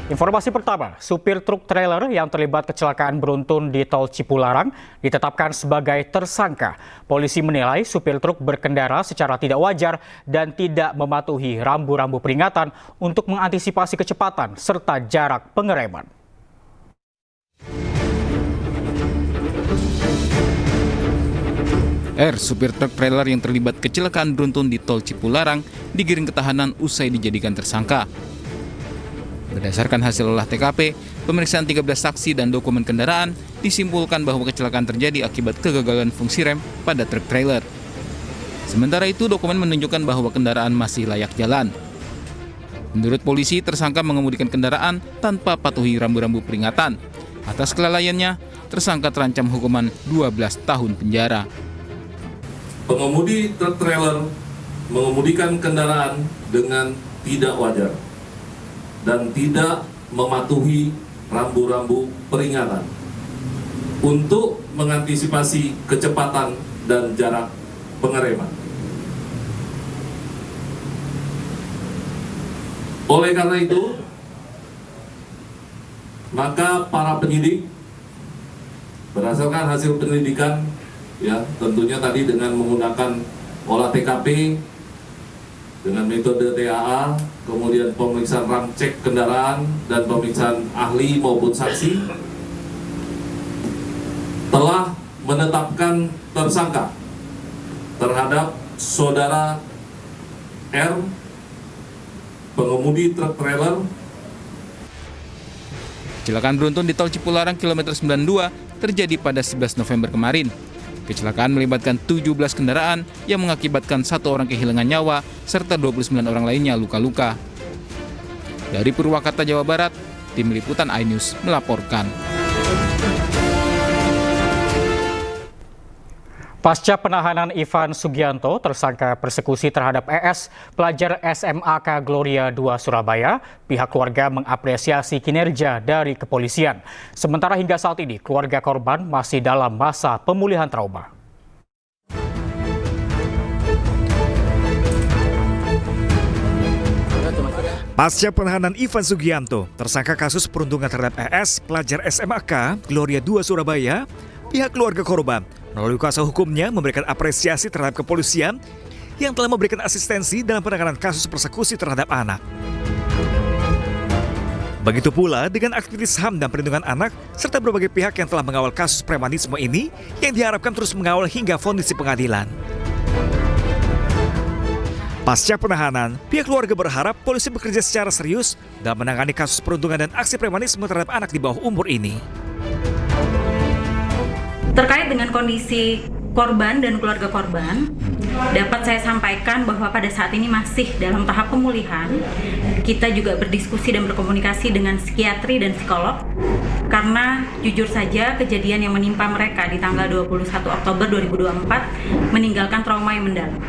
Informasi pertama, supir truk trailer yang terlibat kecelakaan beruntun di tol Cipularang ditetapkan sebagai tersangka. Polisi menilai supir truk berkendara secara tidak wajar dan tidak mematuhi rambu-rambu peringatan untuk mengantisipasi kecepatan serta jarak pengereman. Supir truk trailer yang terlibat kecelakaan beruntun di tol Cipularang digiring ke tahanan usai dijadikan tersangka. Berdasarkan hasil olah TKP, pemeriksaan 13 saksi dan dokumen kendaraan disimpulkan bahwa kecelakaan terjadi akibat kegagalan fungsi rem pada truk trailer. Sementara itu, dokumen menunjukkan bahwa kendaraan masih layak jalan. Menurut polisi, tersangka mengemudikan kendaraan tanpa patuhi rambu-rambu peringatan. Atas kelalaiannya, tersangka terancam hukuman 12 tahun penjara. Pengemudi truk trailer mengemudikan kendaraan dengan tidak wajar dan tidak mematuhi rambu-rambu peringatan untuk mengantisipasi kecepatan dan jarak pengereman. Oleh karena itu, maka para penyidik berdasarkan hasil penyelidikan, ya tentunya tadi dengan menggunakan olah TKP dengan metode TAA, kemudian pemeriksaan ram cek kendaraan dan pemeriksaan ahli maupun saksi, telah menetapkan tersangka terhadap saudara R, pengemudi truk trailer. Kecelakaan beruntun di tol Cipularang kilometer 92 terjadi pada 11 November kemarin. Kecelakaan melibatkan 17 kendaraan yang mengakibatkan 1 orang kehilangan nyawa serta 29 orang lainnya luka-luka. Dari Purwakarta, Jawa Barat, tim liputan iNews melaporkan. Pasca penahanan Ivan Sugianto, tersangka persekusi terhadap ES, pelajar SMAK Gloria II Surabaya, pihak keluarga mengapresiasi kinerja dari kepolisian. Sementara hingga saat ini, keluarga korban masih dalam masa pemulihan trauma. Pasca penahanan Ivan Sugianto, tersangka kasus perundungan terhadap ES, pelajar SMAK Gloria II Surabaya, pihak keluarga korban melalui kuasa hukumnya memberikan apresiasi terhadap kepolisian yang telah memberikan asistensi dalam penanganan kasus persekusi terhadap anak. Begitu pula dengan aktivis HAM dan perlindungan anak serta berbagai pihak yang telah mengawal kasus premanisme ini yang diharapkan terus mengawal hingga vonis di pengadilan. Pasca penahanan, pihak keluarga berharap polisi bekerja secara serius dalam menangani kasus perundungan dan aksi premanisme terhadap anak di bawah umur ini. Terkait dengan kondisi korban dan keluarga korban, dapat saya sampaikan bahwa pada saat ini masih dalam tahap pemulihan. Kita juga berdiskusi dan berkomunikasi dengan psikiatri dan psikolog, karena jujur saja kejadian yang menimpa mereka di tanggal 21 Oktober 2024 meninggalkan trauma yang mendalam.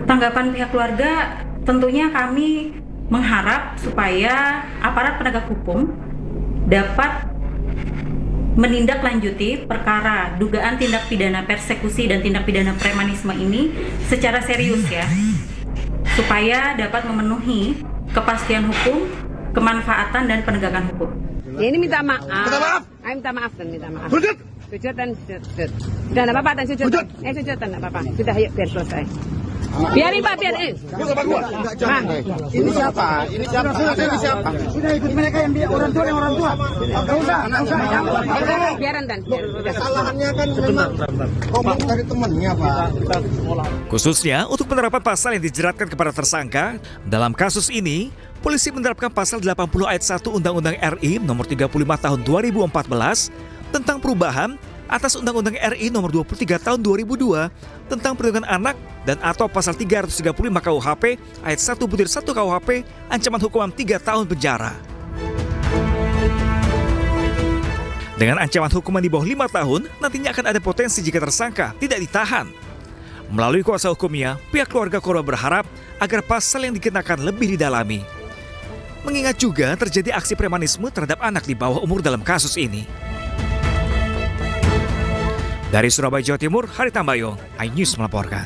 Tanggapan pihak keluarga, tentunya kami mengharap supaya aparat penegak hukum dapat menindaklanjuti perkara dugaan tindak pidana persekusi dan tindak pidana premanisme ini secara serius ya, supaya dapat memenuhi kepastian hukum, kemanfaatan dan penegakan hukum. Ya, ini minta maaf. Minta maaf dan minta maaf. Sujud dan sujud. Sudah enggak apa-apa dan sujud. Sujud dan enggak apa-apa. Sudah yuk biar selesai. Biarin Pak, biarin. Ini siapa? Ini siapa? Sudah ikut mereka yang orang tua. Enggak usah. Biaran dan. Kesalahannya kan memang komplek dari temannya, Pak. Khususnya untuk penerapan pasal yang dijeratkan kepada tersangka, dalam kasus ini, polisi menerapkan pasal 80 ayat 1 Undang-Undang RI nomor 35 tahun 2014 tentang perubahan atas Undang-Undang RI nomor 23 tahun 2002 tentang perlindungan anak dan atau pasal 335 KUHP ayat 1/1 KUHP ancaman hukuman 3 tahun penjara. Dengan ancaman hukuman di bawah 5 tahun, nantinya akan ada potensi jika tersangka tidak ditahan. Melalui kuasa hukumnya, pihak keluarga korban berharap agar pasal yang dikenakan lebih didalami. Mengingat juga terjadi aksi premanisme terhadap anak di bawah umur dalam kasus ini. Dari Surabaya, Jawa Timur, Hari Tambayo, iNews melaporkan.